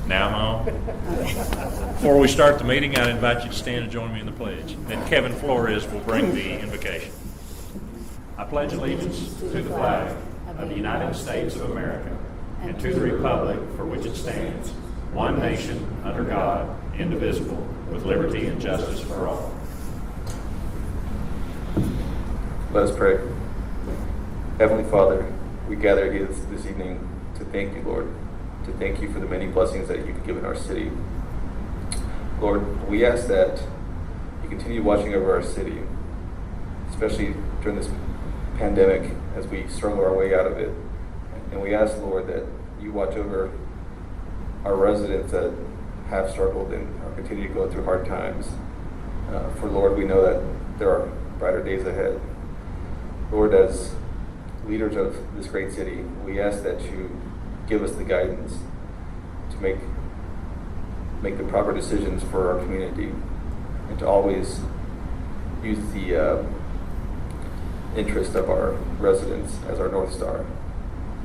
Now I'm on. Before we start the meeting, I invite you to stand and join me in the pledge. Then Kevin Flores will bring the invocation. I pledge allegiance to the flag of the United States of America and to the republic for which it stands, one nation, under God, indivisible, with liberty and justice for all. Let us pray. Heavenly Father, we gather here this evening to thank you, Lord, to thank you for the many blessings that you've given our city. Lord, we ask that you continue watching over our city, especially during this pandemic as we struggle our way out of it. And we ask, Lord, that you watch over our residents that have struggled and are continuing to go through hard times. For Lord, we know that there are brighter days ahead. Lord, as leaders of this great city, we ask that you give us the guidance to make the proper decisions for our community and to always use the interest of our residents as our North Star.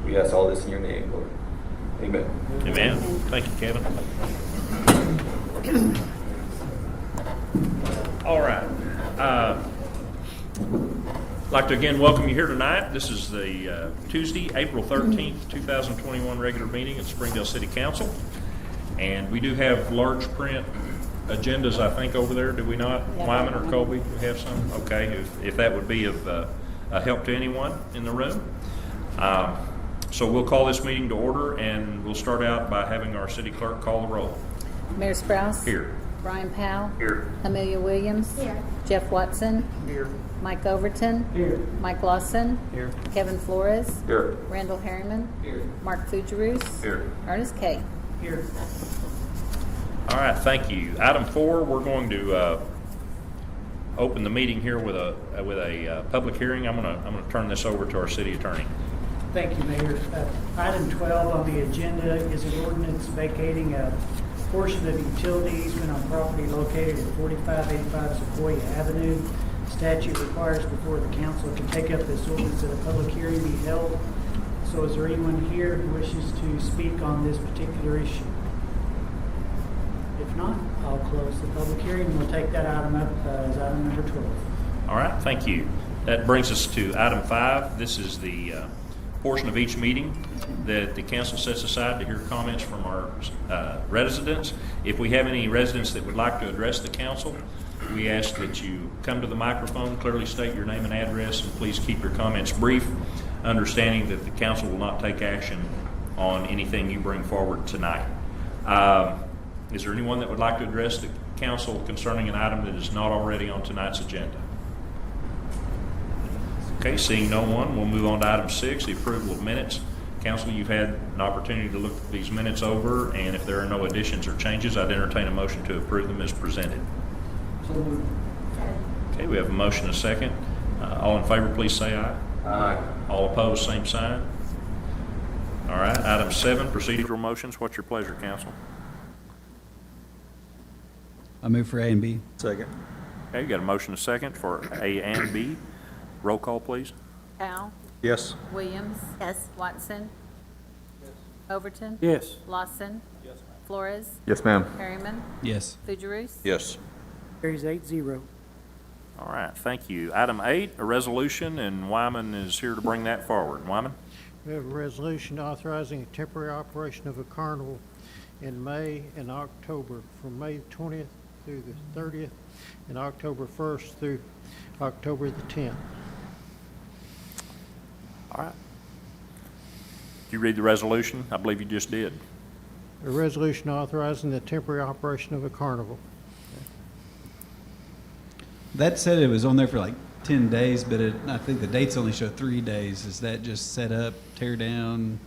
We ask all this in your name, Lord. Amen. Amen. Thank you, Kevin. All right. I'd like to again welcome you here tonight. This is the Tuesday, April 13th, 2021 regular meeting at Springdale City Council. And we do have large print agendas, I think, over there, do we not? Yeah. Wyman or Colby, do we have some? Okay, if that would be of a help to anyone in the room. So we'll call this meeting to order, and we'll start out by having our city clerk call the roll. Mayor Sprouse. Here. Brian Powell. Here. Amelia Williams. Here. Jeff Watson. Here. Mike Overton. Here. Mike Lawson. Here. Kevin Flores. Here. Randall Harriman. Here. Mark Fujaroos. Here. Ernest Kay. Here. All right, thank you. Item 4, we're going to open the meeting here with a public hearing. I'm going to turn this over to our city attorney. Thank you, Mayor. Item 12 on the agenda is an ordinance vacating a portion of utility easement on property located at 4585 Sequoia Avenue. Statute requires before the council can take up this ordinance that a public hearing be held. So is there anyone here who wishes to speak on this particular issue? If not, I'll close the public hearing and we'll take that item up as item number 12. All right, thank you. That brings us to item 5. This is the portion of each meeting that the council sets aside to hear comments from our residents. If we have any residents that would like to address the council, we ask that you come to the microphone, clearly state your name and address, and please keep your comments brief, understanding that the council will not take action on anything you bring forward tonight. Is there anyone that would like to address the council concerning an item that is not already on tonight's agenda? Okay, seeing no one, we'll move on to item 6, the approval of minutes. Council, you've had an opportunity to look these minutes over, and if there are no additions or changes, I'd entertain a motion to approve them as presented. So moved. Okay, we have a motion and a second. All in favor, please say aye. Aye. All opposed, same sign. All right, item 7, procedural motions. What's your pleasure, council? I move for A and B. Second. Okay, you got a motion and a second for A and B. Roll call, please. Powell. Yes. Williams. Yes. Watson. Overton. Yes. Lawson. Flores. Yes, ma'am. Harriman. Yes. Fujaroos. Yes. Carries 8-0. All right, thank you. Item 8, a resolution, and Wyman is here to bring that forward. Wyman? We have a resolution authorizing a temporary operation of a carnival in May and October, from May 20th through the 30th, and October 1st through October the 10th. All right. Did you read the resolution? I believe you just did. A resolution authorizing the temporary operation of a carnival. That said it was on there for like 10 days, but I think the dates only show 3 days. Is that just set up, tear down?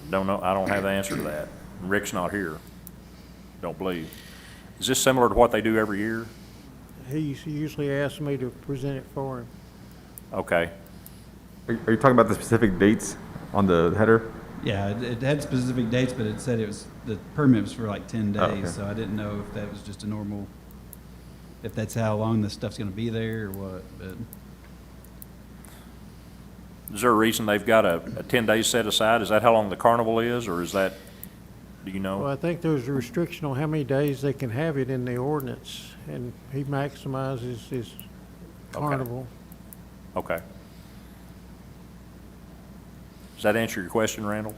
Don't know. I don't have the answer to that. Rick's not here. Don't believe. Is this similar to what they do every year? He usually asks me to present it for him. Okay. Are you talking about the specific dates on the header? Yeah, it had specific dates, but it said it was, the permit was for like 10 days, Oh, okay. so I didn't know if that was just a normal, if that's how long this stuff's gonna be there or what, but. Is there a reason they've got a 10 days set aside? Is that how long the carnival is, or is that, do you know? Well, I think there's a restriction on how many days they can have it in the ordinance, and he maximizes his carnival. Okay. Does that answer your question, Randall?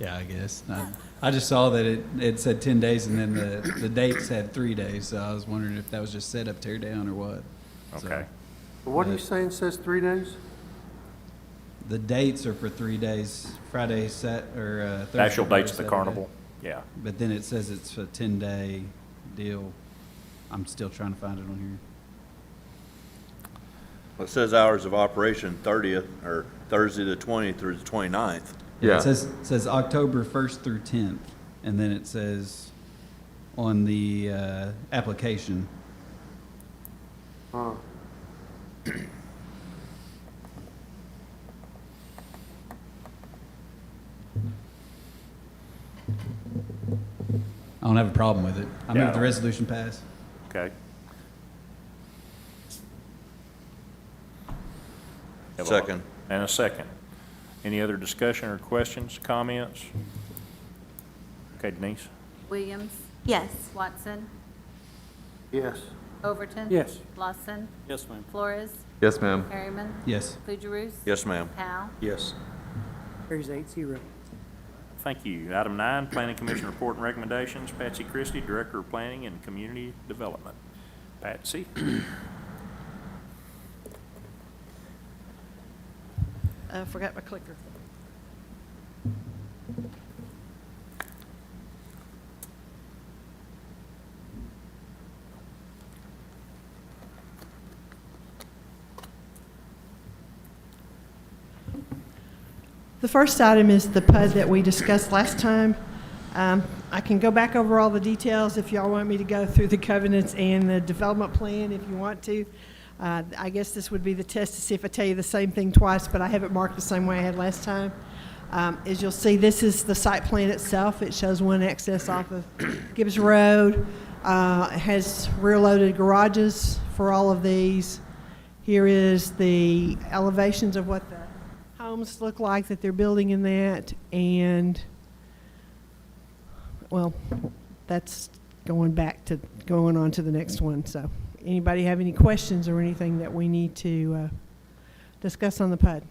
Yeah, I guess. I just saw that it said 10 days and then the dates had 3 days, so I was wondering if that was just set up, tear down, or what. So, Okay. What are you saying says 3 days? the dates are for 3 days, Friday, Thursday. The actual Friday, dates of the Saturday. carnival? Yeah. But then it says it's a 10-day deal. I'm still trying to find it on here. Well, it says hours of operation 30th, or Thursday the 20th through the 29th. Yeah. It says October 1st through 10th, and then it says on the application. Huh. I don't have a problem with it. I Yeah, I move the don't- resolution pass. Okay. Have a- Second. And a second. Any other discussion or questions, comments? Okay, Denise? Williams, Yes. Watson, Yes. Overton. Yes. Lawson, Yes, ma'am. Flores, Yes, ma'am. Harriman, Yes. Fujirus. Yes, ma'am. Powell. Yes. Carries 8-0. Thank you. Item 9, Planning Commission report and recommendations. Patsy Christie, Director of Planning and Community Development. Patsy? I forgot my clicker. The first item is the PUD that we discussed last time. I can go back over all the details if y'all want me to go through the covenants and the development plan if you want to. I guess this would be the test to see if I tell you the same thing twice, but I have it marked the same way I had last time. As you'll see, this is the site plan itself. It shows one access off of Gibbs Road. It has rear-loaded garages for all of these. Here is the elevations of what the homes look like that they're building in that, and well, that's going on to the next one. So anybody have any questions or anything that we need to discuss on the PUD?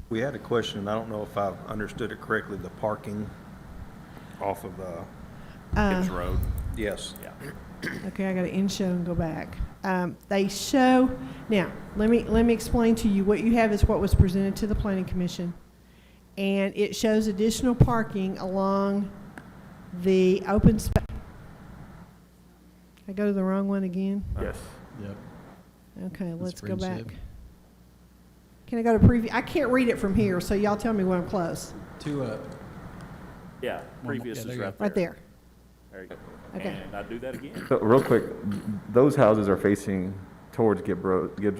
We had a question, I don't know if I've understood it correctly, the parking off of, Gibbs Road. yes. Yeah. Okay, I got to end show and go back. They show, now, let me explain to you. What you have is what was presented to the Planning Commission, and it shows additional parking along the open space. I go to the wrong one again? Yes. Yep. Okay, let's go Friendship. back. Can I go to preview? I can't read it from here, so y'all tell me when I'm close. 2 up. Yeah, previous yeah, is there you right go. there. Right there. There you go. Okay. And I do that again. So real quick, those houses are facing towards Gibbs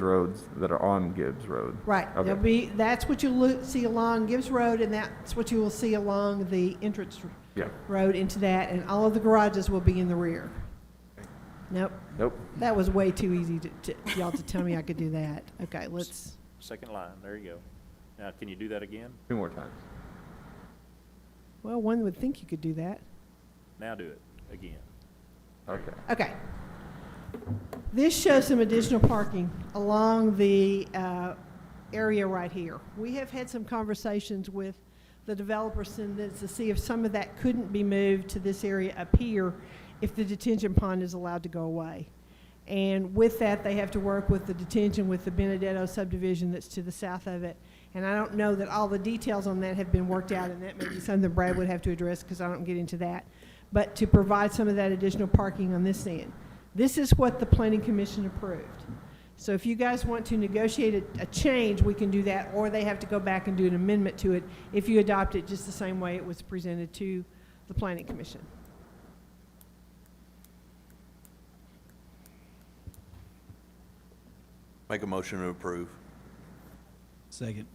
Roads that are on Gibbs Road. Right. Okay. That's what you'll see along Gibbs Road, and that's what you will see along the entrance Yeah. road into that, and all of the garages will be in the rear. Nope. Nope. That was way too easy to y'all to tell me I could do that. Okay, let's, Second line, there you go. Now, can you do that again? 2 more times. well, one would think you could do that. Now do it again. Okay. Okay. This shows some additional parking along the area right here. We have had some conversations with the developers to see if some of that couldn't be moved to this area up here if the detention pond is allowed to go away. And with that, they have to work with the detention with the Benedetto subdivision that's to the south of it. And I don't know that all the details on that have been worked out, and that may be something Brad would have to address because I don't get into that. But to provide some of that additional parking on this end. This is what the Planning Commission approved. So if you guys want to negotiate a change, we can do that, or they have to go back and do an amendment to it if you adopt it just the same way it was presented to the Planning Commission. Make a motion to approve. Second.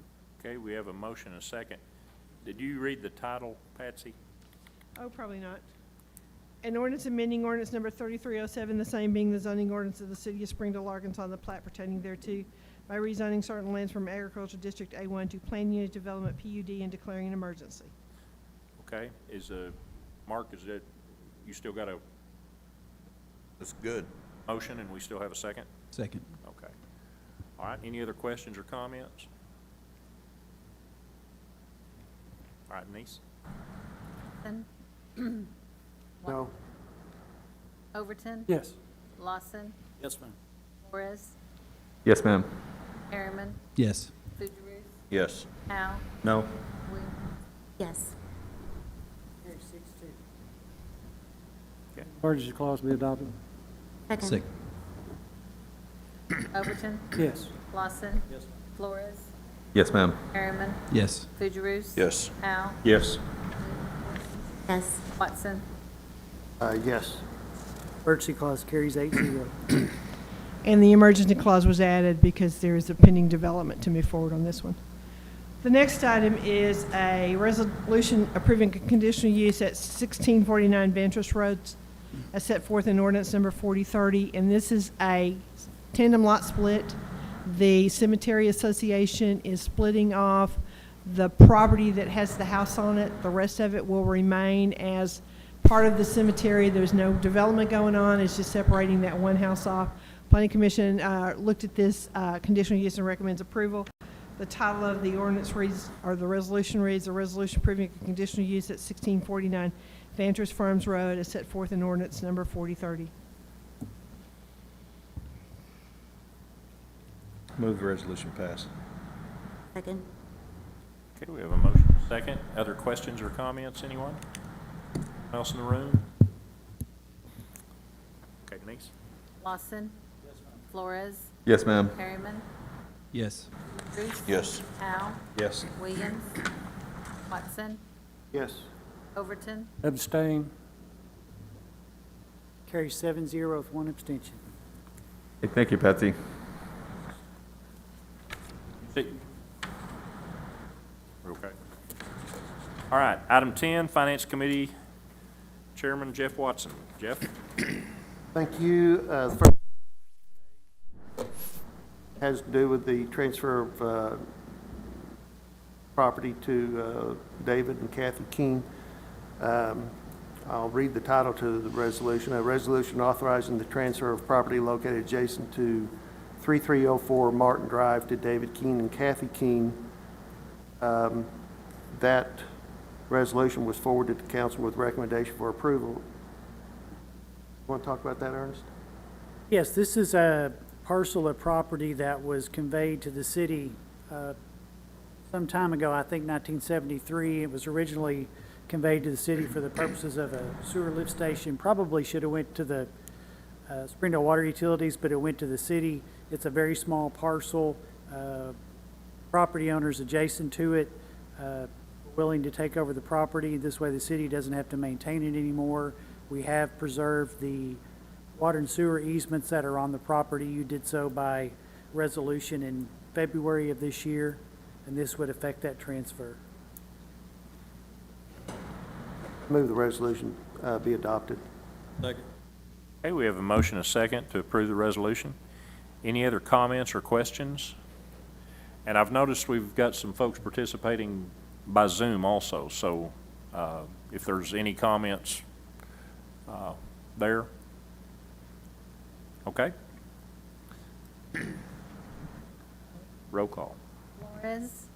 Okay, we have a motion and a second. Did you read the title, Patsy? Oh, probably not. An ordinance amending ordinance number 3307, the same being the zoning ordinance of the city of Springdale, Arkansas, and the plat pertaining thereto, by rezoning certain lands from agricultural district A1 to plan unit development PUD and declaring an emergency. Okay, Mark, is that, you still got a That's good. motion and we still have a second? Second. Okay. All right, any other questions or comments? All right, Denise? Lawson? No. Overton? Yes. Lawson? Yes, ma'am. Flores? Yes, ma'am. Harriman? Yes. Fugierus? Yes. Howe? No. Williams? Yes. Carried 6-2. Emergency clause be adopted. Second. Overton? Yes. Lawson? Yes. Flores? Yes, ma'am. Harriman? Yes. Fugierus? Yes. Howe? Yes. Yes. Watson? Yes. Emergency clause carries 8-0. And the emergency clause was added because there is a pending development to move forward on this one. The next item is a resolution approving a conditional use at 1649 Ventress Road, as set forth in ordinance number 4030, and this is a tandem lot split. The Cemetery Association is splitting off the property that has the house on it. The rest of it will remain as part of the cemetery. There's no development going on. It's just separating that one house off. Planning Commission looked at this conditional use and recommends approval. The title of the ordinance reads, or the resolution reads, a resolution approving a conditional use at 1649 Vantress Farms Road as set forth in ordinance number 4030. Move the resolution pass. Second. Okay, we have a motion, second. Other questions or comments, anyone? Else in the room? Okay, Denise? Lawson? Flores? Yes, ma'am. Harriman? Yes. Bruce? Yes. Howe? Yes. Williams? Watson? Yes. Overton? Abstain. Carries 7-0 with one abstention. Hey, thank you, Patsy. We're okay. All right, item 10, Finance Committee Chairman Jeff Watson. Jeff? Thank you. The first has to do with the transfer of property to David and Kathy King. I'll read the title to the resolution. A resolution authorizing the transfer of property located adjacent to 3304 Martin Drive to David King and Kathy King. That resolution was forwarded to council with recommendation for approval. Want to talk about that, Ernest? Yes, this is a parcel of property that was conveyed to the city some time ago, I think 1973. It was originally conveyed to the city for the purposes of a sewer lift station. Probably should have went to the Springdale Water Utilities, but it went to the city. It's a very small parcel. Property owners adjacent to it willing to take over the property. This way the city doesn't have to maintain it anymore. We have preserved the water and sewer easements that are on the property. You did so by resolution in February of this year, and this would affect that transfer. Move the resolution be adopted. Second. Okay, we have a motion, a second, to approve the resolution. Any other comments or questions? And I've noticed we've got some folks participating by Zoom also, so if there's any comments there. Okay. Roll call. Flores?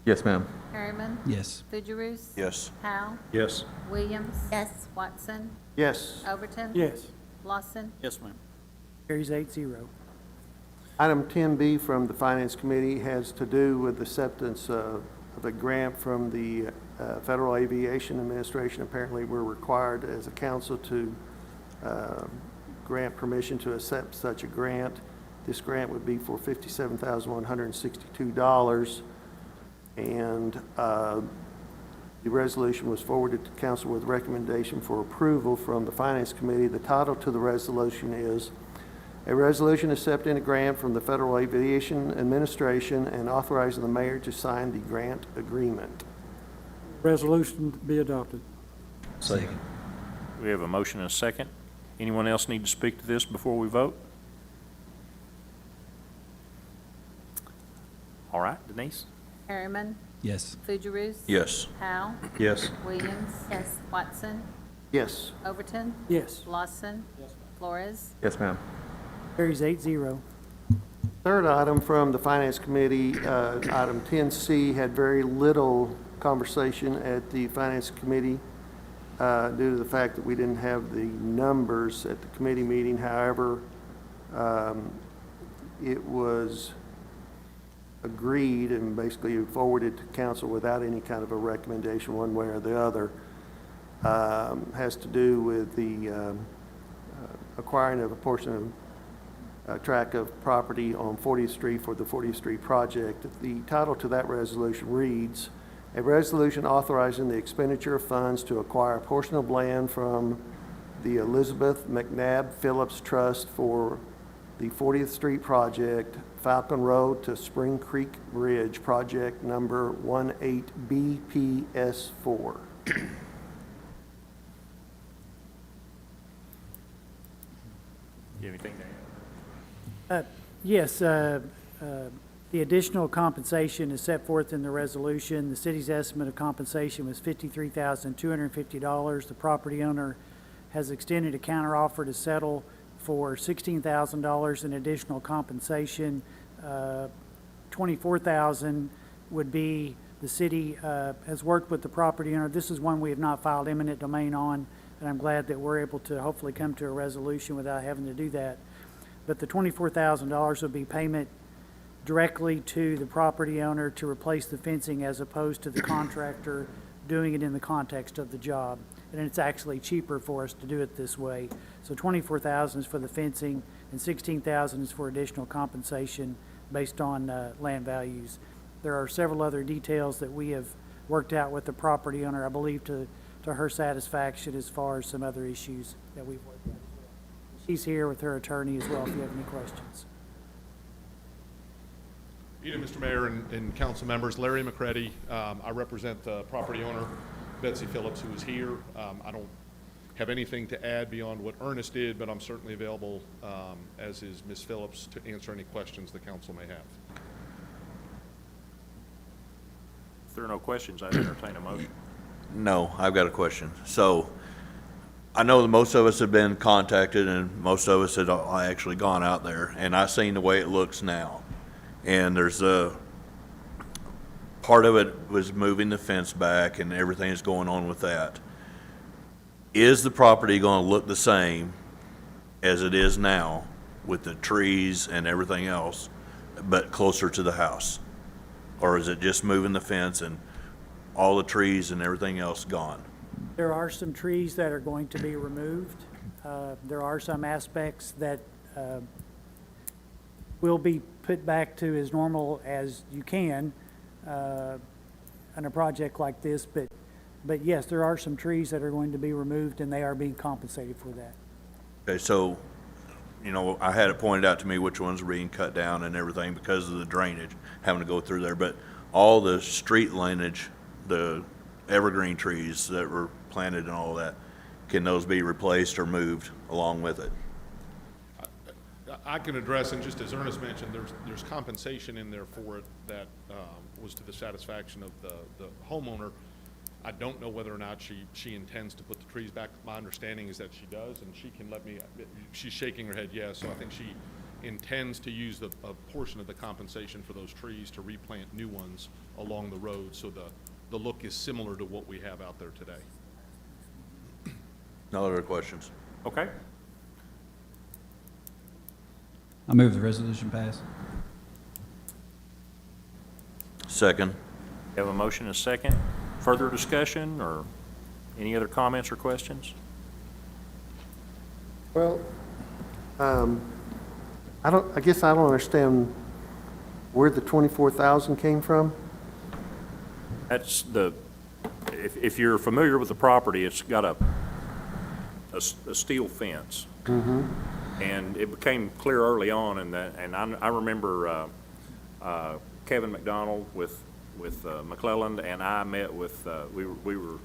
Yes, ma'am. Harriman? Yes. Fugierus? Yes. Howe? Yes. Williams? Yes. Watson? Yes. Overton? Yes. Lawson? Yes, ma'am. Carries 8-0. Item 10B from the Finance Committee has to do with acceptance of a grant from the Federal Aviation Administration. Apparently, we're required as a council to grant permission to accept such a grant. This grant would be for $57,162, and the resolution was forwarded to council with recommendation for approval from the Finance Committee. The title to the resolution is a resolution accepting a grant from the Federal Aviation Administration and authorizing the mayor to sign the grant agreement. Resolution be adopted. Second. We have a motion and a second. Anyone else need to speak to this before we vote? All right, Denise? Harriman, Yes. Fugierus. Yes. Howe, Yes. Williams. Yes. Watson, Yes. Overton, Yes. Lawson. Flores. Yes, ma'am. Carries 8-0. Third item from the Finance Committee, item 10C, had very little conversation at the Finance Committee due to the fact that we didn't have the numbers at the committee meeting. However, it was agreed and basically forwarded to council without any kind of a recommendation one way or the other. Has to do with the acquiring of a portion of tract of property on 40th Street for the 40th Street project. The title to that resolution reads, "A resolution authorizing the expenditure of funds to acquire a portion of land from the Elizabeth McNabb Phillips Trust for the 40th Street project, Falcon Road to Spring Creek Bridge, project number 18BPS4." You have anything to add? Yes, the additional compensation is set forth in the resolution. The city's estimate of compensation was $53,250. The property owner has extended a counteroffer to settle for $16,000 in additional compensation. $24,000 would be, the city has worked with the property owner. This is one we have not filed eminent domain on, and I'm glad that we're able to hopefully come to a resolution without having to do that. But the $24,000 would be payment directly to the property owner to replace the fencing as opposed to the contractor doing it in the context of the job. And it's actually cheaper for us to do it this way. So $24,000 is for the fencing and $16,000 is for additional compensation based on land values. There are several other details that we have worked out with the property owner, I believe to her satisfaction, as far as some other issues that we've worked out. She's here with her attorney as well if you have any questions. Mr. Mayor and council members, Larry McCready. I represent the property owner, Betsy Phillips, who is here. I don't have anything to add beyond what Ernest did, but I'm certainly available, as is Ms. Phillips, to answer any questions the council may have. If there are no questions, I'd entertain a motion. No, I've got a question. So I know that most of us have been contacted and most of us had actually gone out there, and I've seen the way it looks now. And there's part of it was moving the fence back and everything is going on with that. Is the property going to look the same as it is now with the trees and everything else, but closer to the house? Or is it just moving the fence and all the trees and everything else gone? There are some trees that are going to be removed. There are some aspects that will be put back to as normal as you can on a project like this. But yes, there are some trees that are going to be removed, and they are being compensated for that. Okay, so, you know, I had it pointed out to me which ones were being cut down and everything because of the drainage, having to go through there. But all the street lineage, the evergreen trees that were planted and all that, can those be replaced or moved along with it? I can address, and just as Ernest mentioned, there's compensation in there for it that was to the satisfaction of the homeowner. I don't know whether or not she intends to put the trees back. My understanding is that she does, and she can let me, she's shaking her head yes, so I think she intends to use a portion of the compensation for those trees to replant new ones along the road, so the look is similar to what we have out there today. No other questions? Okay. I move the resolution pass. Second. We have a motion and a second. Further discussion or any other comments or questions? Well, I guess I don't understand where the 24,000 came from. That's if you're familiar with the property, it's got a steel fence. Mm-hmm. And it became clear early on, and I remember Kevin McDonald with McClelland, and I met with we were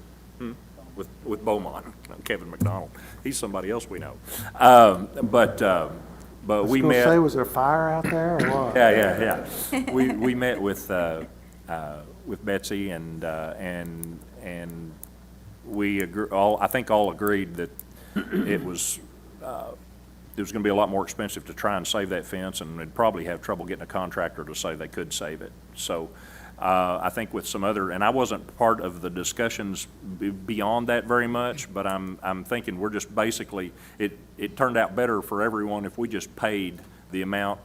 with Beaumont, Kevin McDonald. He's somebody else we know. But we I was met. gonna say, was there a fire out there or what? Yeah. We met with Betsy and we I think all agreed that it was going to be a lot more expensive to try and save that fence, and we'd probably have trouble getting a contractor to say they could save it. So I think with some other, and I wasn't part of the discussions beyond that very much, but I'm thinking we're just basically, it turned out better for everyone if we just paid the amount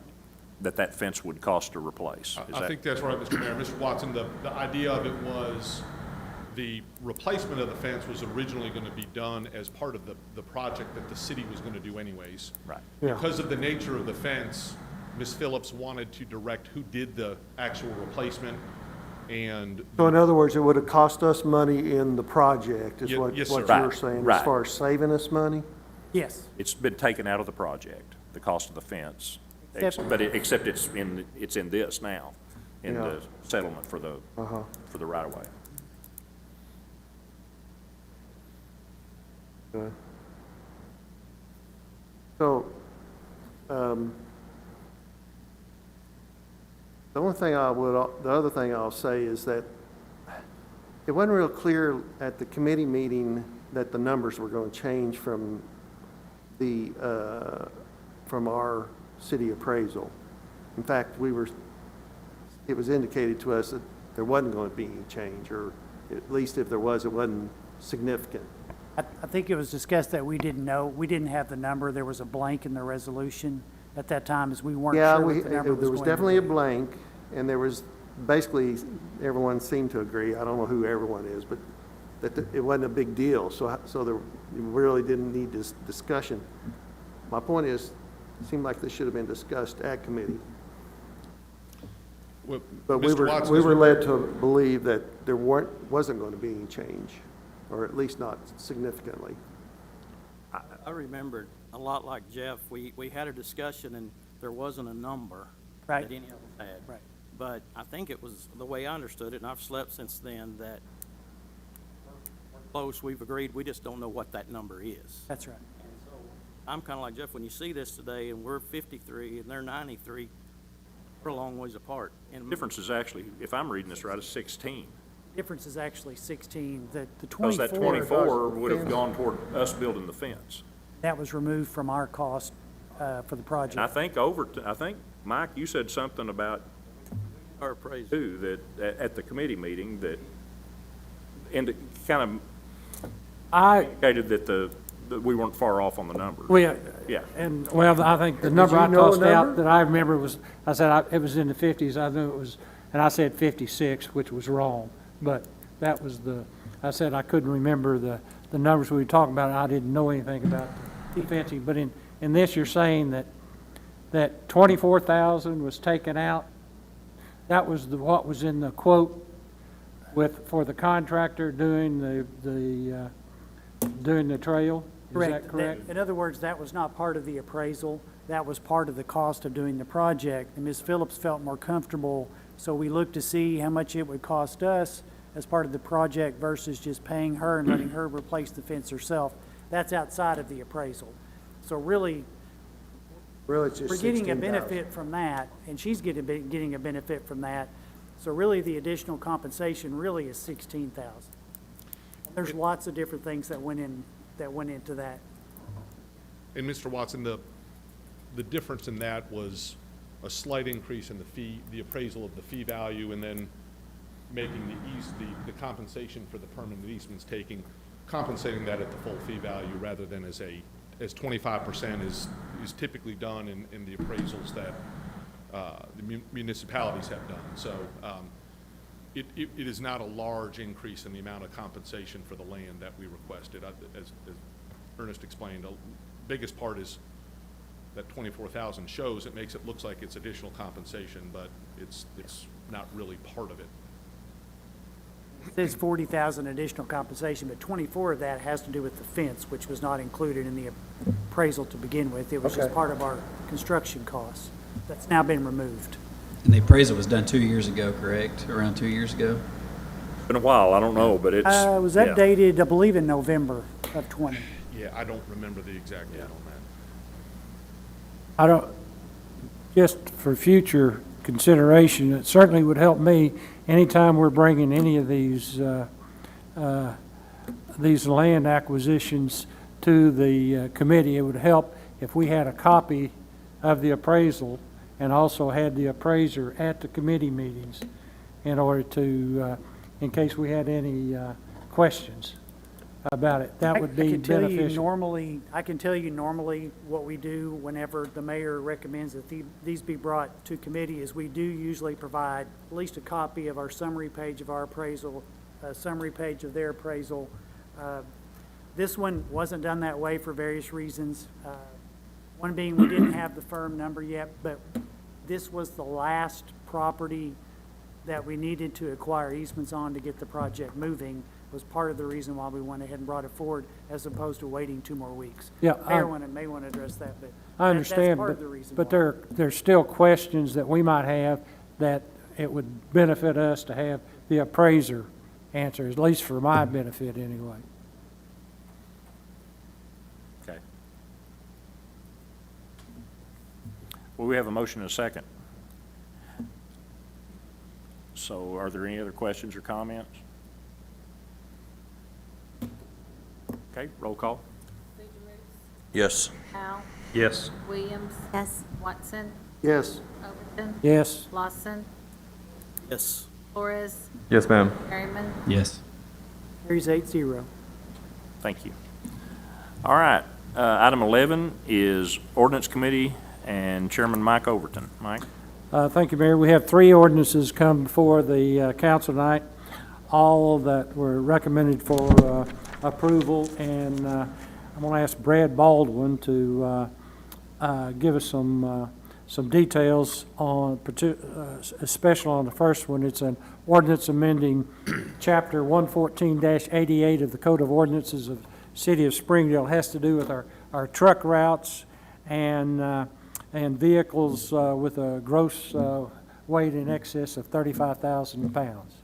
that fence would cost to replace. I think that's right, Mr. Mayor. Mr. Watson, the idea of it was the replacement of the fence was originally going to be done as part of the project that the city was going to do anyways. Right. Yeah. Because of the nature of the fence, Ms. Phillips wanted to direct who did the actual replacement, and So in other words, it would have cost us money in the project, is what yes, you sir. were saying, Right. as far as saving us money? Yes. It's been taken out of the project, the cost of the fence, Except- except it's in this now, in Yeah. the settlement for the right-of-way. Good. So, the other thing I'll say is that it wasn't real clear at the committee meeting that the numbers were going to change from our city appraisal. In fact, it was indicated to us that there wasn't going to be any change, or at least if there was, it wasn't significant. I think it was discussed that we didn't know, we didn't have the number. There was a blank in the resolution at that time, as we weren't Yeah, sure what the number was there was going to definitely a be. blank, and there was, basically, everyone seemed to agree, I don't know who everyone is, but that it wasn't a big deal, so there, we really didn't need this discussion. My point is, it seemed like this should have been discussed at committee. well, But we Mr. Watson, were led to believe that there wasn't going to be any change, or at least not significantly. I remembered, a lot like Jeff, we had a discussion and there wasn't a number Right. that any of us had. Right. But I think it was, the way I understood it, and I've slept since then, that close, we've agreed, we just don't know what that number is. That's right. And so I'm kind of like Jeff, when you see this today and we're 53 and they're 93, we're a long ways apart. And Difference is actually, if I'm reading this right, is 16. Difference is actually 16. The Because 24. that 24 would have gone toward us building the fence. That was removed from our cost for the project. And I think, Mike, you said something about, our appraisal. too, that at the committee meeting, that kind I, of indicated that we weren't far off on the numbers. Yeah. and, well, I think the number you I know a tossed number? out that I remember was, I said it was in the 50s, I knew it was, and I said 56, which was wrong. But that was I said I couldn't remember the numbers we were talking about, I didn't know anything about the fencing. But in this, you're saying that 24,000 was taken out? That was what was in the quote for the contractor doing the trail? Is that correct? In other words, that was not part of the appraisal. That was part of the cost of doing the project. And Ms. Phillips felt more comfortable, so we looked to see how much it would cost us as part of the project versus just paying her and letting her replace the fence herself. That's outside of the appraisal. So really, Really, it's just we're getting a 16,000. benefit from that, and she's getting a benefit from that. So really, the additional compensation really is 16,000. There's lots of different things that went into that. And Mr. Watson, the difference in that was a slight increase in the fee, the appraisal of the fee value, and then making the compensation for the permanent easements compensating that at the full fee value rather than as 25% is typically done in the appraisals that the municipalities have done. So it is not a large increase in the amount of compensation for the land that we requested. As Ernest explained, the biggest part is that 24,000 shows, it makes it looks like it's additional compensation, but it's not really part of it. It says 40,000 additional compensation, but 24 of that has to do with the fence, which was not included in the appraisal to begin with. It was just Okay. part of our construction costs. That's now been removed. And the appraisal was done 2 years ago, correct? Around 2 years ago? Been a while, I don't know, but it's. Was yeah. updated, I believe, in November of 20. Yeah, I don't remember the exact date on that. I don't, just for future consideration, it certainly would help me anytime we're bringing any of these land acquisitions to the committee. It would help if we had a copy of the appraisal and also had the appraiser at the committee meetings in order to, in case we had any questions about it. That would be beneficial. I can tell you normally what we do whenever the mayor recommends that these be brought to committee is we do usually provide at least a copy of our summary page of our appraisal, a summary page of their appraisal. This one wasn't done that way for various reasons. One being we didn't have the firm number yet, but this was the last property that we needed to acquire easements on to get the project moving. Was part of the reason why we went ahead and brought it forward as opposed to waiting 2 more weeks. Yeah, Mayor may want to address that, but I understand, that's part of the reason but why. there's still questions that we might have that it would benefit us to have the appraiser answer, at least for my benefit anyway. Okay. Well, we have a motion and a second. So are there any other questions or comments? Okay, roll call. Yes. Powell, Yes. Williams. Yes. Watson, Yes. Overton, Yes, Lawson, Yes. Flores, Yes, ma'am. Perryman. Yes. Carries 8-0. Thank you. All right, item 11 is Ordinance Committee and Chairman Mike Overton. Mike? thank you, Mayor. We have 3 ordinances come before the council tonight, all that were recommended for approval, and I'm going to ask Brad Baldwin to give us some details on, especially on the first one. It's an ordinance amending Chapter 114-88 of the Code of Ordinances of City of Springdale. It has to do with our truck routes and vehicles with a gross weight in excess of 35,000 pounds.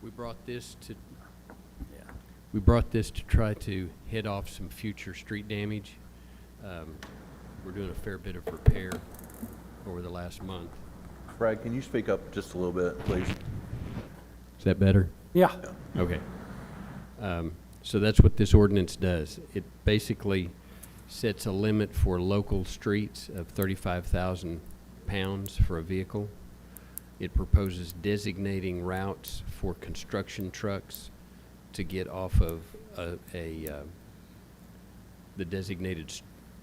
We brought this to try to head off some future street damage. We're doing a fair bit of repair over the last month. Brad, can you speak up just a little bit, please? Is that better? Yeah. Okay. So that's what this ordinance does. It basically sets a limit for local streets of 35,000 pounds for a vehicle. It proposes designating routes for construction trucks to get off of the designated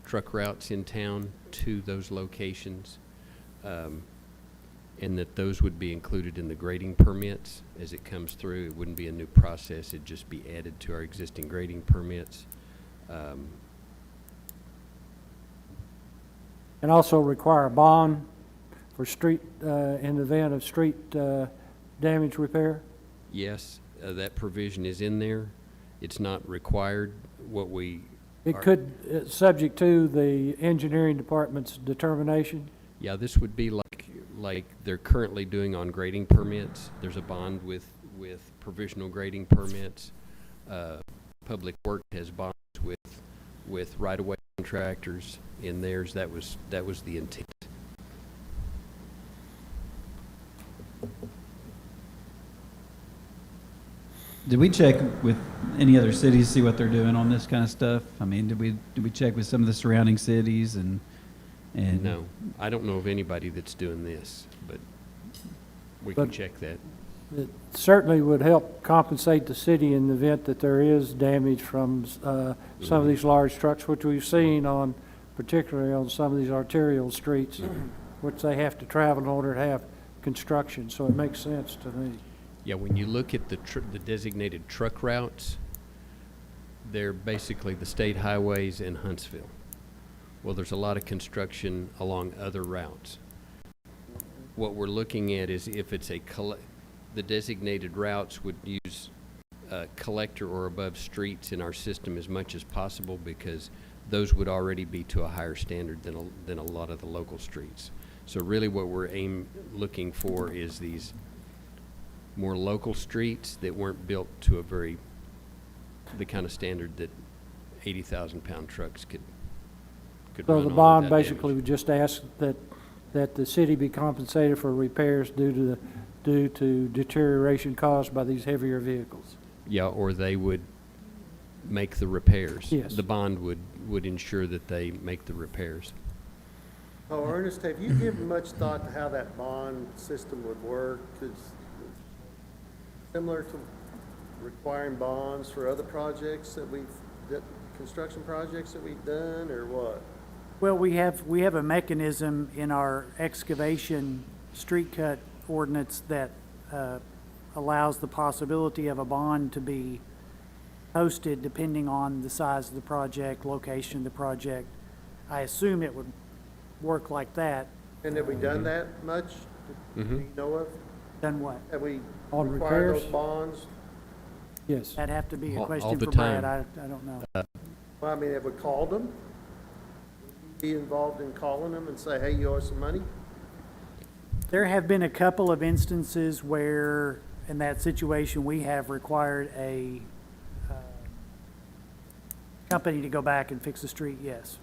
truck routes in town to those locations, and that those would be included in the grading permits as it comes through. It wouldn't be a new process. It'd just be added to our existing grading permits. And also require a bond for street, in the event of street damage repair? Yes, that provision is in there. It's not required. It could, subject to the engineering department's determination? Yeah, this would be like they're currently doing on grading permits. There's a bond with provisional grading permits. Public Work has bonds with right-of-way contractors in theirs. That was the intent. Did we check with any other cities, see what they're doing on this kind of stuff? I mean, did we check with some of the surrounding cities and? No, I don't know of anybody that's doing this, but we can check that. It certainly would help compensate the city in the event that there is damage from some of these large trucks, which we've seen on, particularly on some of these arterial streets, which they have to travel in order to have construction, so it makes sense to me. Yeah, when you look at the designated truck routes, they're basically the state highways in Huntsville. Well, there's a lot of construction along other routes. What we're looking at is if it's the designated routes would use collector or above streets in our system as much as possible, because those would already be to a higher standard than a lot of the local streets. So really what we're looking for is these more local streets that weren't built to the kind of standard that 80,000-pound trucks could So run the on bond without basically damage. would just ask that the city be compensated for repairs due to deterioration caused by these heavier vehicles. Yeah, or they would make the repairs. Yes. The bond would ensure that they make the repairs. Oh, Ernest, have you given much thought to how that bond system would work? 'Cause similar to requiring bonds for other projects construction projects that we've done, or what? Well, we have a mechanism in our excavation street cut ordinance that allows the possibility of a bond to be posted depending on the size of the project, location of the project. I assume it would work like that. And have we done that much? Do you know of? Done what? Have we On required those repairs? bonds? Yes. That'd have to be a All question the for Brad. time. I don't know. Well, I mean, have we called them? Be involved in calling them and say, hey, you owe us some money? There have been a couple of instances where, in that situation, we have required a company to go back and fix the street, yes.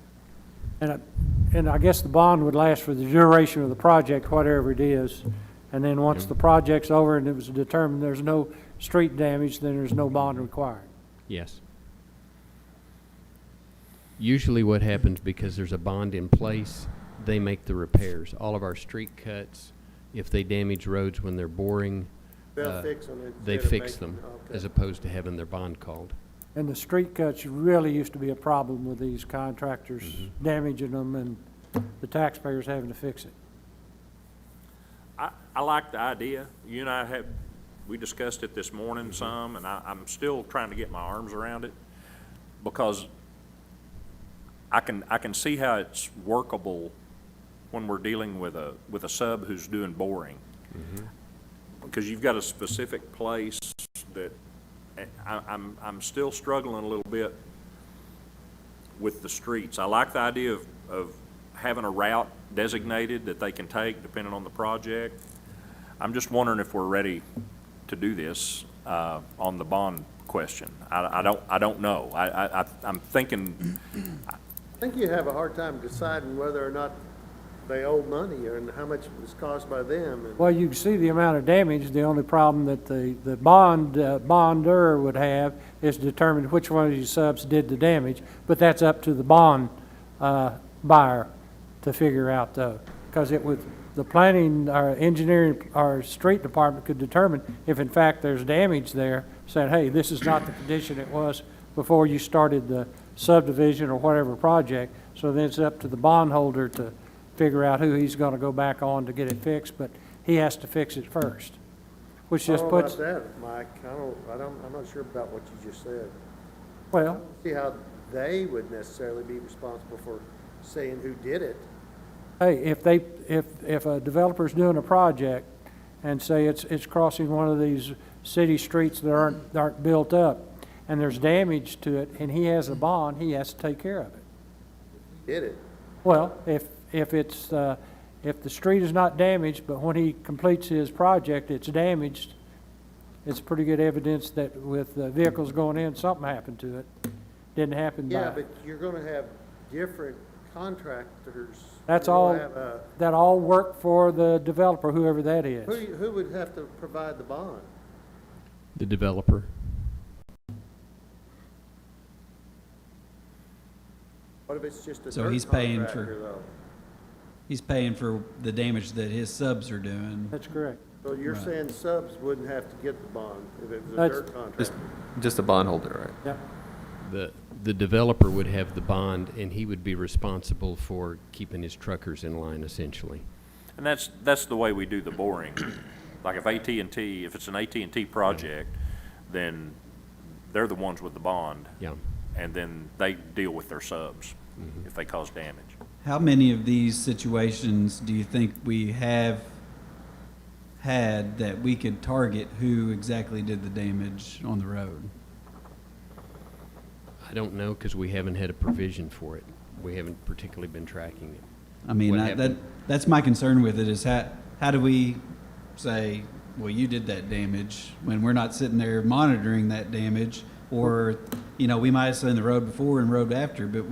And I guess the bond would last for the duration of the project, whatever it is. And then once the project's over and it was determined there's no street damage, then there's no bond required. Yes. Usually what happens, because there's a bond in place, they make the repairs. All of our street cuts, if they damage roads when they're boring, They'll fix them. they instead of fix making- them, okay. as opposed to having their bond called. And the street cuts really used to be a problem with these contractors damaging them and the taxpayers having to fix it. I like the idea. You and I we discussed it this morning some, and I'm still trying to get my arms around it, because I can see how it's workable when we're dealing with a sub who's doing boring. Because you've got a specific place that I'm still struggling a little bit with the streets. I like the idea of having a route designated that they can take depending on the project. I'm just wondering if we're ready to do this on the bond question. I don't know. I'm thinking. I think you have a hard time deciding whether or not they owe money and how much was caused by them. And Well, you can see the amount of damage. The only problem that the bonder would have is determine which one of these subs did the damage, but that's up to the bond buyer to figure out, though. Because the planning, or engineering, or street department could determine if in fact there's damage there, saying, hey, this is not the condition it was before you started the subdivision or whatever project. So then it's up to the bondholder to figure out who he's going to go back on to get it fixed, but he has to fix it first, which I just don't know puts, about that, Mike. I'm not sure about what you just said. well, See how they would necessarily be responsible for saying who did it. hey, if a developer's doing a project and say it's crossing one of these city streets that aren't built up and there's damage to it and he has a bond, he has to take care of it. Did it? Well, if the street is not damaged, but when he completes his project, it's damaged, it's pretty good evidence that with vehicles going in, something happened to it. Didn't happen by. Yeah, but you're gonna have different contractors. That's You're all, gonna have a- that all work for the developer, whoever that is. Who would have to provide the bond? The developer. What if it's just a So dirt he's paying contractor, though? He's paying for the damage that his subs are doing. That's correct. So you're Right. saying subs wouldn't have to get the bond if it was a That's- dirt contractor? Just a bondholder, right? Yep. The developer would have the bond, and he would be responsible for keeping his truckers in line, essentially. And that's the way we do the boring. Like if it's an AT&T project, then they're the ones with the bond. Yeah. And then they deal with their subs if they cause damage. How many of these situations do you think we have had that we could target who exactly did the damage on the road? I don't know, because we haven't had a provision for it. We haven't particularly been tracking it. I mean, What happened? that's my concern with it, is how do we say, well, you did that damage, when we're not sitting there monitoring that damage, or, you know, we might have seen the road before and road after, but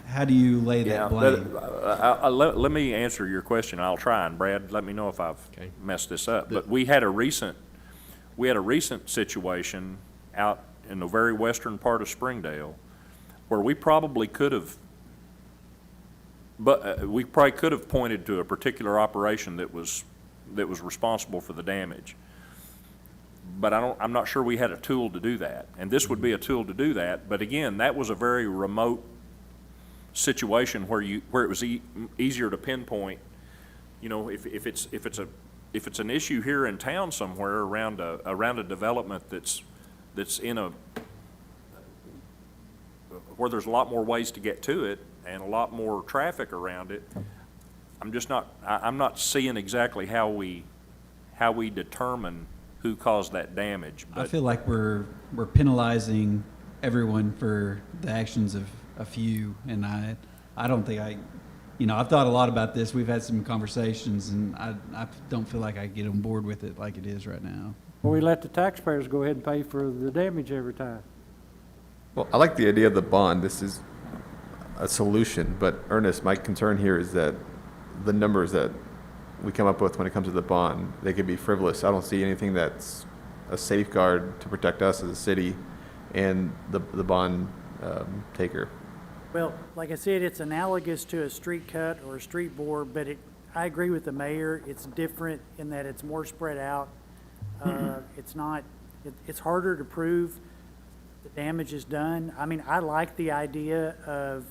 how do you lay that blame? Let me answer your question. I'll try, and Brad, let me know if I've messed this up. But we had a recent situation out in the very western part of Springdale where we probably could have, pointed to a particular operation that was responsible for the damage. But I'm not sure we had a tool to do that. And this would be a tool to do that. But again, that was a very remote situation where it was easier to pinpoint. You know, if it's an issue here in town somewhere around a development that's in where there's a lot more ways to get to it and a lot more traffic around it, I'm not seeing exactly how we determine who caused that damage. I But feel like we're penalizing everyone for the actions of a few, and I don't think I've thought a lot about this. We've had some conversations, and I don't feel like I get on board with it like it is right now. Well, we let the taxpayers go ahead and pay for the damage every time. Well, I like the idea of the bond. This is a solution, but Ernest, my concern here is that the numbers that we come up with when it comes to the bond, they could be frivolous. I don't see anything that's a safeguard to protect us as a city and the bond taker. Well, like I said, it's analogous to a street cut or a street bore, but I agree with the mayor. It's different in that it's more spread out. It's harder to prove the damage is done. I mean, I like the idea of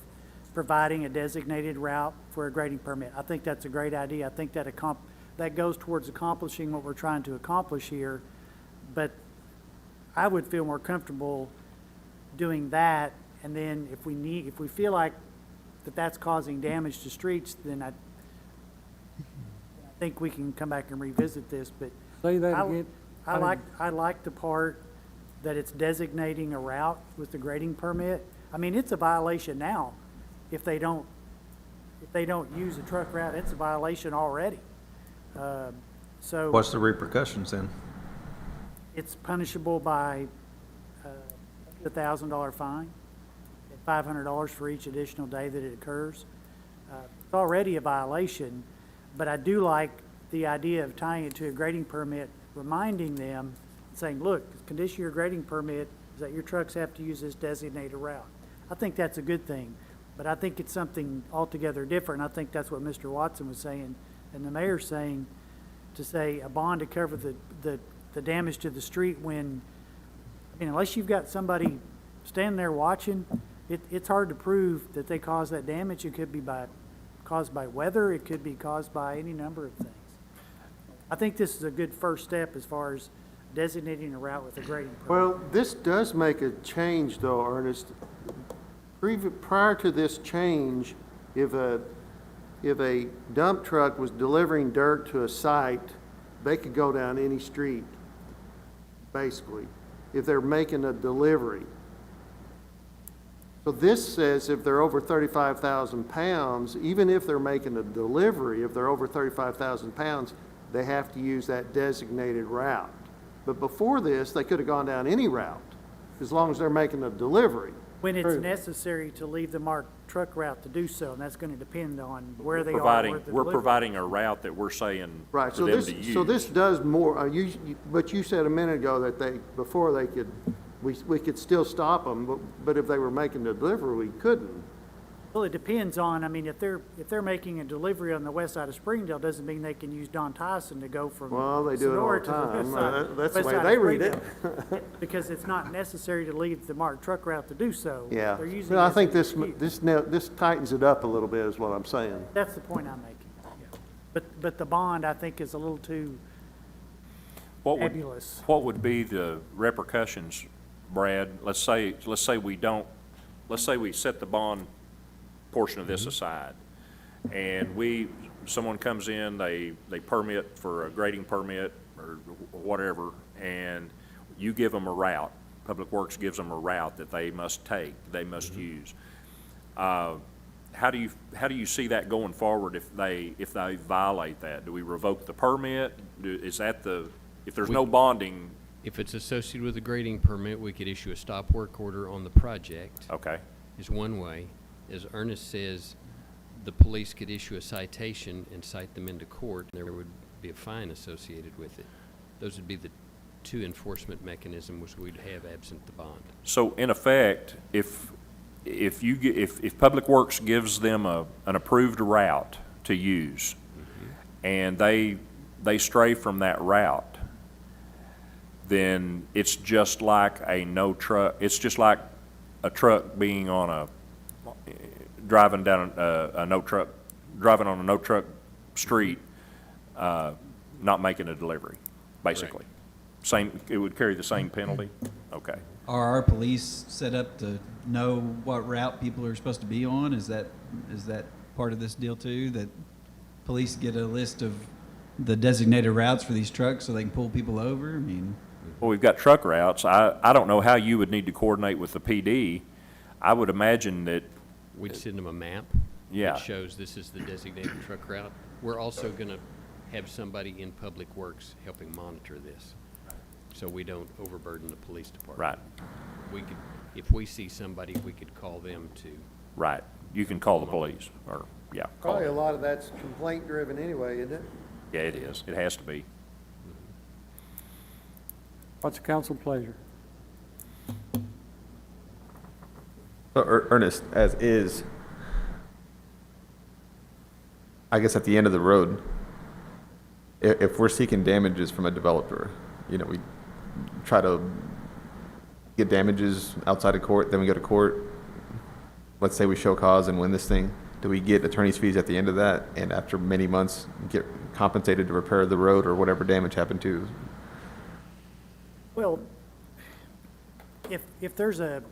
providing a designated route for a grading permit. I think that's a great idea. I think that goes towards accomplishing what we're trying to accomplish here. But I would feel more comfortable doing that, and then if we feel like that's causing damage to streets, then I think we can come back and revisit this. But Say that again. I like the part that it's designating a route with the grading permit. I mean, it's a violation now. If they don't use a truck route, it's a violation already. So What's the repercussions then? it's punishable by a $1,000 fine and $500 for each additional day that it occurs. It's already a violation, but I do like the idea of tying it to a grading permit, reminding them, saying, look, the condition of your grading permit is that your trucks have to use this designated route. I think that's a good thing, but I think it's something altogether different. I think that's what Mr. Watson was saying and the mayor's saying, to say a bond to cover the damage to the street when, I mean, unless you've got somebody standing there watching, it's hard to prove that they caused that damage. It could be caused by weather. It could be caused by any number of things. I think this is a good first step as far as designating a route with a grading permit. Well, this does make a change though, Ernest. Prior to this change, if a dump truck was delivering dirt to a site, they could go down any street, basically, if they're making a delivery. So this says if they're over 35,000 pounds, even if they're making a delivery, if they're over 35,000 pounds, they have to use that designated route. But before this, they could have gone down any route, as long as they're making a delivery. When it's necessary to leave the marked truck route to do so, and that's going to depend on where they are. We're providing a route that we're saying Right, for so them to use. this does more, but you said a minute ago that we could still stop them, but if they were making the delivery, we couldn't. Well, it depends on, I mean, if they're making a delivery on the west side of Springdale, doesn't mean they can use Don Tyson to go from Well, they do it all Sonora the to the time. west side. That's the west way side of they read it. Springdale. Because it's not necessary to leave the marked truck route to do so. Yeah, They're using well, I it think as an excuse. this tightens it up a little bit, is what I'm saying. That's the point I'm making. Yeah. But the bond, I think, is a little too nebulous. What would be the repercussions, Brad? Let's say we set the bond portion of this aside, and someone comes in, they permit for a grading permit or whatever, and you give them a route. Public Works gives them a route that they must take, they must use. how do you see that going forward if they violate that? Do we revoke the permit? If there's no bonding? If it's associated with a grading permit, we could issue a stop work order on the project. Okay. Is one way. As Ernest says, the police could issue a citation and cite them into court, and there would be a fine associated with it. Those would be the two enforcement mechanisms we'd have absent the bond. So in effect, if Public Works gives them an approved route to use, and they stray from that route, then it's just like it's just like a truck being on driving on a no truck street, not making a delivery, basically. It would carry the same penalty? Okay. Are our police set up to know what route people are supposed to be on? Is that part of this deal too, that police get a list of the designated routes for these trucks so they can pull people over? I mean, Well, we've got truck routes. I don't know how you would need to coordinate with the PD. I would imagine that, We'd send them a map. Yeah. That shows this is the designated truck route. We're also going to have somebody in Public Works helping monitor this, so we don't overburden the police department. right, We could, if we see somebody, we could call them to. right. You can call the police, or, yeah. call Probably a them. lot of that's complaint-driven anyway, isn't it? Yeah, it is. It has to be. What's the council pleasure? So, Ernest, as is, I guess at the end of the road, if we're seeking damages from a developer, we try to get damages outside of court, then we go to court. Let's say we show cause and win this thing. Do we get attorney's fees at the end of that? And after many months, get compensated to repair the road or whatever damage happened to? Well, if there's a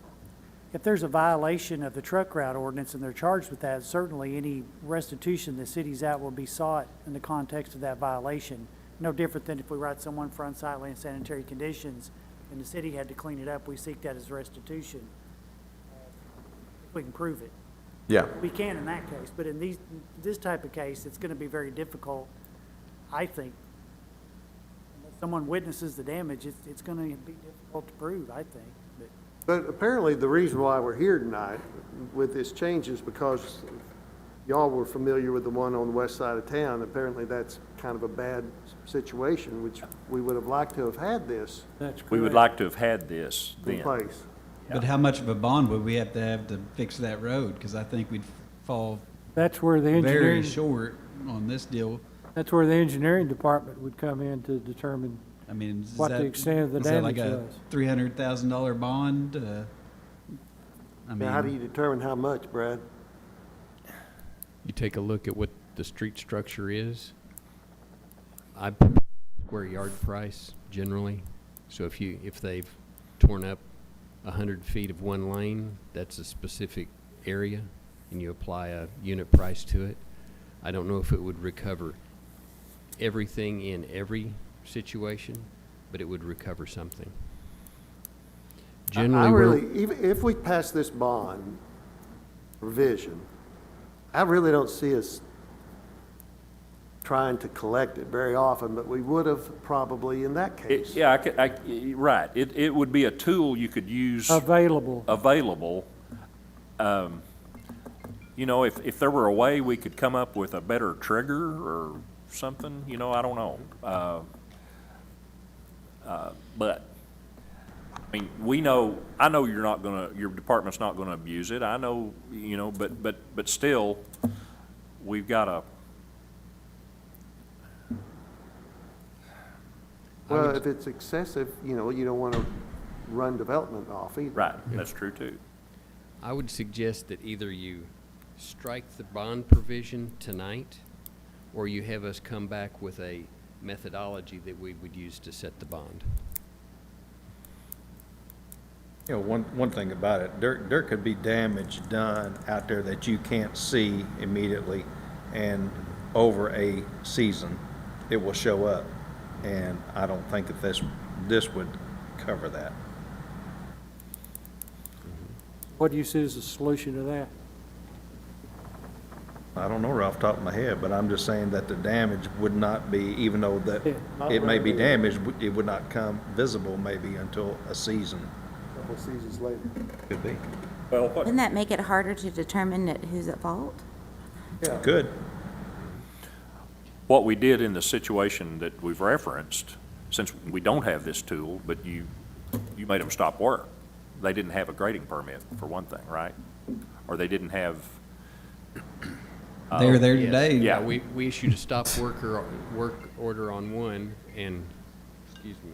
violation of the truck route ordinance and they're charged with that, certainly any restitution the city's at will be sought in the context of that violation. No different than if we write someone for unsightly and sanitary conditions and the city had to clean it up, we seek that as restitution. If we can prove it. Yeah. We can in that case, but in this type of case, it's gonna be very difficult, I think. Unless someone witnesses the damage, it's gonna be difficult to prove, I think. But apparently, the reason why we're here tonight with this change is because y'all were familiar with the one on the west side of town. Apparently, that's kind of a bad situation, which we would have liked to have had this That's correct. We would like to have had this in then. place. but how much of a bond would we have to fix that road? Because I think we'd fall That's where the very engineering, short on this deal. that's where the engineering department would come in to determine I mean, is what that, the extent of the is that like damage a was. $300,000 bond? I mean, Now, how do you determine how much, Brad? You take a look at what the street structure is. I square yard price generally. So if they've torn up 100 feet of one lane, that's a specific area, and you apply a unit price to it. I don't know if it would recover everything in every situation, but it would recover something. Generally, I we're- really, even if we pass this bond revision, I really don't see us trying to collect it very often, but we would have probably in that case. Yeah, right. It would be a tool you could use Available. available. If there were a way we could come up with a better trigger or something, I don't know. But, I mean, I know your department's not gonna abuse it. I know, but still, we've gotta. Well, if it's excessive, you don't want to run development off either. Right, that's true too. I would suggest that either you strike the bond provision tonight, or you have us come back with a methodology that we would use to set the bond. One thing about it, there could be damage done out there that you can't see immediately, and over a season, it will show up. And I don't think that this would cover that. What do you see as the solution to that? I don't know right off the top of my head, but I'm just saying that the damage would not be, even though that it may be damaged, it would not come visible maybe until a season. A couple seasons later. Could be. Well, Wouldn't that make it harder to determine who's at fault? Good. what we did in the situation that we've referenced, since we don't have this tool, but you made them stop work. They didn't have a grading permit, for one thing, right? Or they didn't have. They were there Yes. today. Yeah. We issued a stop work order on one, and, excuse me,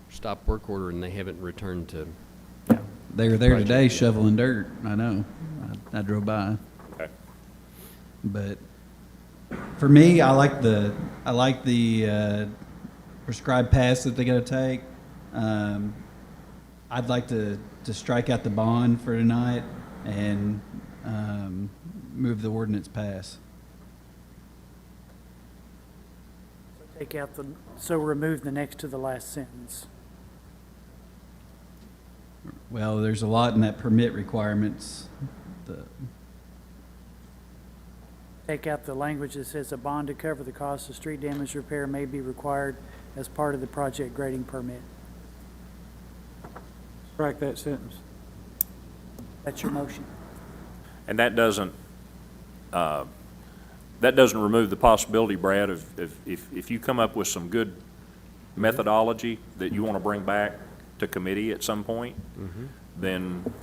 stop work order, and they haven't returned to. They were there today shoveling dirt. I know. I drove by. Okay. But for me, I like the prescribed paths that they're going to take. I'd like to strike out the bond for tonight and move the ordinance pass. Take out so remove the next to the last sentence. Well, there's a lot in that permit requirements. Take out the language that says a bond to cover the cost of street damage repair may be required as part of the project grading permit. Strike that sentence. That's your motion. And that doesn't remove the possibility, Brad, of if you come up with some good methodology that you want to bring back to committee at some point, then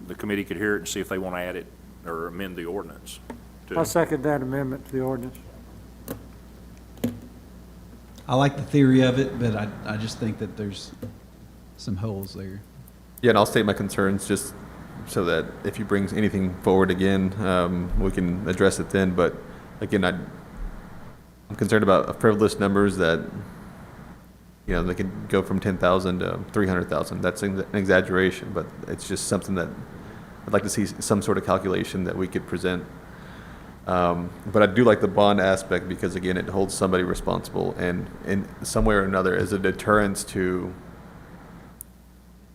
the committee could hear it and see if they want to add it or amend the ordinance. I second that amendment to the ordinance. I like the theory of it, but I just think that there's some holes there. Yeah, and I'll state my concerns just so that if you bring anything forward again, we can address it then. But again, I'm concerned about frivolous numbers that, you know, they can go from 10,000 to 300,000. That's an exaggeration, but it's just something that I'd like to see some sort of calculation that we could present. But I do like the bond aspect because, again, it holds somebody responsible and in some way or another as a deterrence to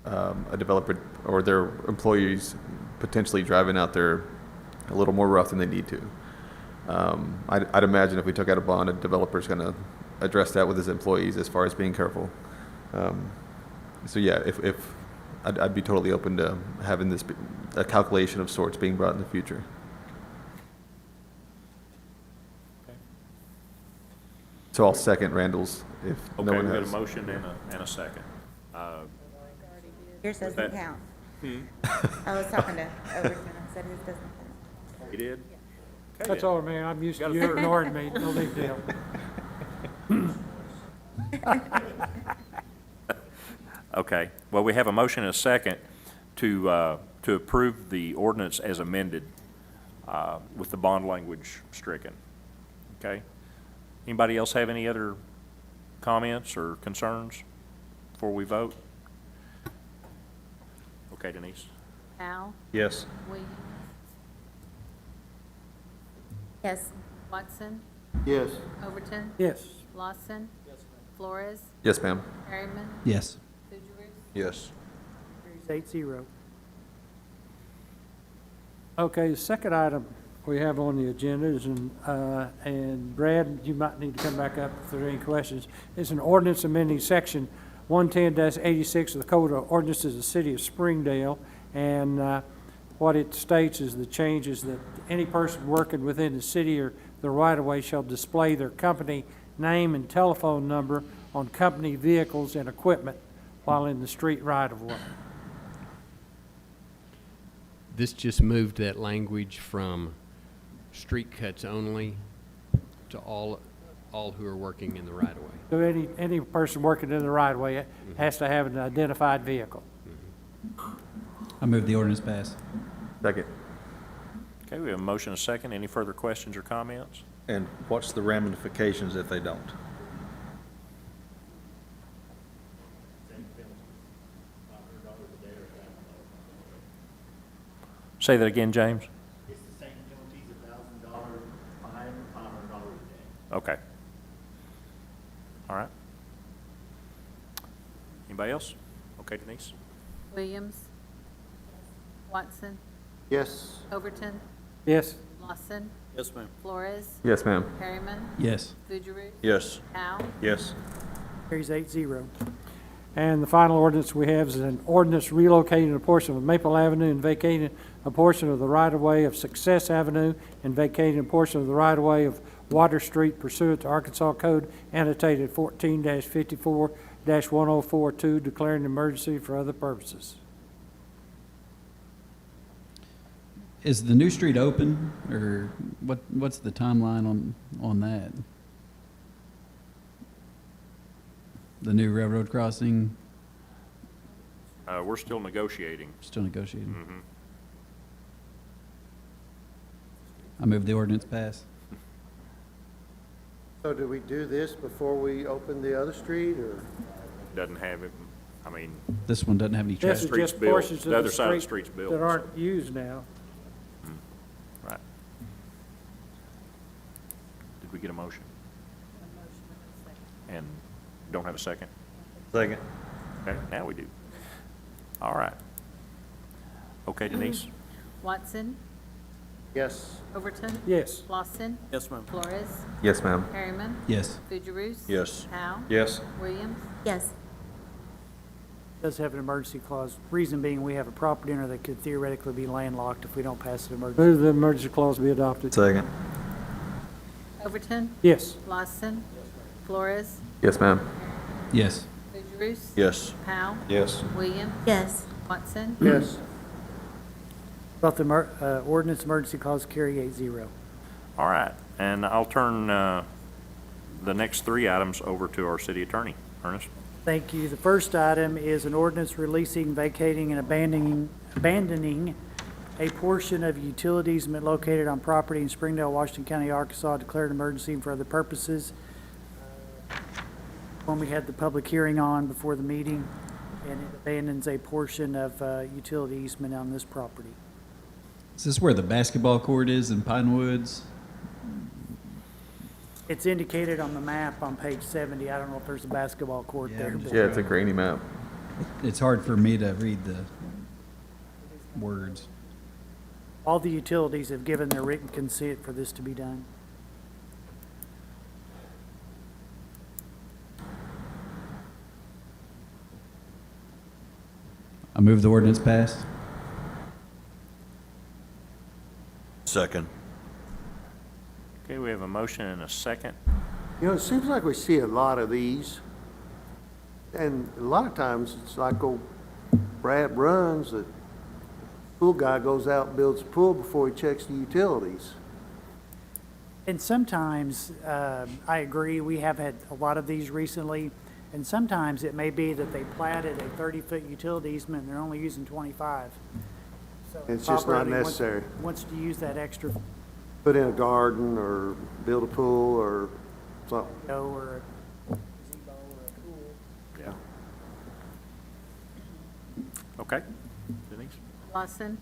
a developer or their employees potentially driving out there a little more rough than they need to. I'd imagine if we took out a bond, a developer's going to address that with his employees as far as being careful. So yeah, if I'd be totally open to having this a calculation of sorts being brought in the future. So I'll second Randall's if no Okay, one we got a has. motion and a second. Yours doesn't that- count. I was talking to Overton and said his doesn't count. You did? Okay, That's then. all, man. I'm used to Got you a- ignoring me. No big deal. Okay, well, we have a motion and a second to approve the ordinance as amended with the bond language stricken. Okay? Anybody else have any other comments or concerns before we vote? Okay, Denise? Al? Yes. Williams? Yes. Watson? Yes. Overton? Yes. Lawson? Flores? Yes, ma'am. Perryman? Yes. Fugierus? Yes. Carries 8-0. Okay, the second item we have on the agenda is, and Brad, you might need to come back up if there are any questions. It's an ordinance amending section 110-86 of the Code of Ordinances of the City of Springdale. And what it states is the change is that any person working within the city or the right-of-way shall display their company name and telephone number on company vehicles and equipment while in the street right-of-way. This just moved that language from street cuts only to all who are working in the right of way. So any person working in the right-of-way has to have an identified vehicle. I move the ordinance pass. Second. Okay, we have a motion and a second. Any further questions or comments? And what's the ramifications if they don't? Say that again, James? It's the same penalties, $1,000 fine, $500 a day. Okay. All right. Anybody else? Okay, Denise? Williams. Watson. Yes. Overton. Yes. Lawson. Yes, ma'am. Flores. Yes, ma'am. Harriman. Yes. Fugere. Yes. Powell. Yes. Carries 8-0. And the final ordinance we have is an ordinance relocating a portion of Maple Avenue and vacating a portion of the right-of-way of Success Avenue and vacating a portion of the right-of-way of Water Street pursuant to Arkansas Code annotated 14-54-1042, declaring an emergency for other purposes. Is the new street open, or what's the timeline on that? The new railroad crossing, We're still negotiating. still negotiating? Mhm. I move the ordinance pass. So do we do this before we open the other street, or? Doesn't have it, I mean, This one doesn't have any This traffic. is Street's just built. portions The of other the side of the street street's built, that so- aren't used now. right. Did we get a motion? And don't have a second? Second. Okay, now we do. All right. Okay, Denise? Watson. Yes. Overton. Yes. Lawson. Yes, ma'am. Flores. Yes, ma'am. Harriman. Yes. Fugere. Yes. Powell. Yes. Williams. Yes. Does have an emergency clause. Reason being, we have a property owner that could theoretically be landlocked if we don't pass an emergency. Move the emergency clause be adopted. Second. Overton. Yes. Lawson. Flores. Yes, ma'am. Yes. Fugere. Yes. Powell. Yes. Williams. Yes. Watson. Yes. Both the ordinance emergency clause carry 8-0. All right, and I'll turn the next three items over to our city attorney. Ernest? Thank you. The first item is an ordinance releasing, vacating, and abandoning a portion of utilities located on property in Springdale, Washington County, Arkansas, declared emergency for other purposes. When we had the public hearing on before the meeting, and it abandons a portion of utility easement on this property. Is this where the basketball court is in Pine Woods? It's indicated on the map on page 70. I don't know if there's a basketball court Yeah, there. I'm but- Yeah, it's a grainy map. It's hard for me to read the words. All the utilities have given their written consent for this to be done. I move the ordinance pass. Second. Okay, we have a motion and a second. You know, it seems like we see a lot of these, and a lot of times it's like old Brad runs, the pool guy goes out and builds a pool before he checks the utilities. And sometimes, I agree, we have had a lot of these recently, and sometimes it may be that they platted a 30-foot utility easement and they're only using 25. So It's just not operating necessary. Wants to use that extra Put in a garden or build a pool or something. window or a gazebo or a pool. Yeah. Okay, Denise? Lawson.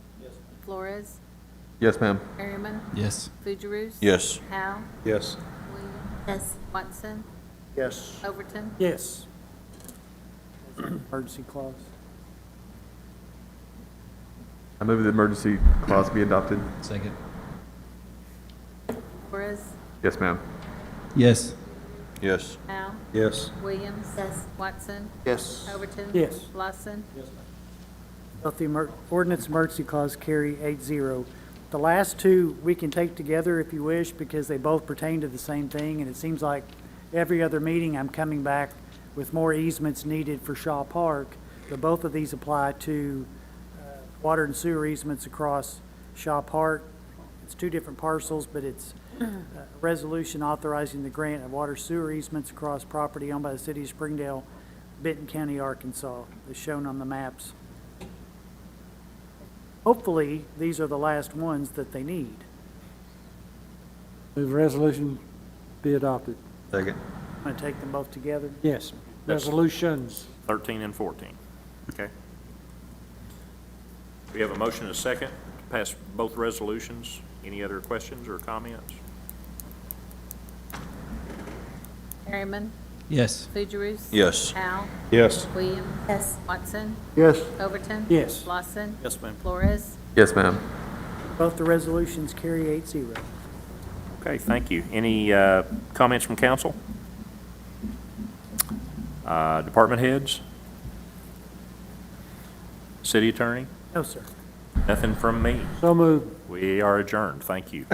Flores. Yes, ma'am. Harriman. Yes. Fugere. Yes. Powell. Yes. Williams. Yes. Watson. Yes. Overton. Yes. Emergency clause. I move the emergency clause be adopted. Second. Flores. Yes, ma'am. Yes. Yes. Powell. Yes. Williams. Yes. Watson. Yes. Overton. Yes. Lawson. Both the ordinance emergency clause carry 8-0. The last two we can take together if you wish, because they both pertain to the same thing, and it seems like every other meeting I'm coming back with more easements needed for Shaw Park, but both of these apply to water and sewer easements across Shaw Park. It's two different parcels, but it's a resolution authorizing the grant of water sewer easements across property owned by the city of Springdale, Benton County, Arkansas, as shown on the maps. Hopefully, these are the last ones that they need. Move resolution be adopted. Second. I'm going to take them both together. Yes. That's- Resolutions. 13 and 14. Okay. We have a motion and a second to pass both resolutions. Any other questions or comments? Harriman. Yes. Fugierus. Yes. Powell. Yes. Williams. Yes. Watson. Yes. Overton. Yes. Lawson. Yes, ma'am. Flores. Yes, ma'am. Both the resolutions carry 8-0. Okay, thank you. Any comments from council? Department heads? City attorney? No, sir. Nothing from me. So moved. We are adjourned. Thank you.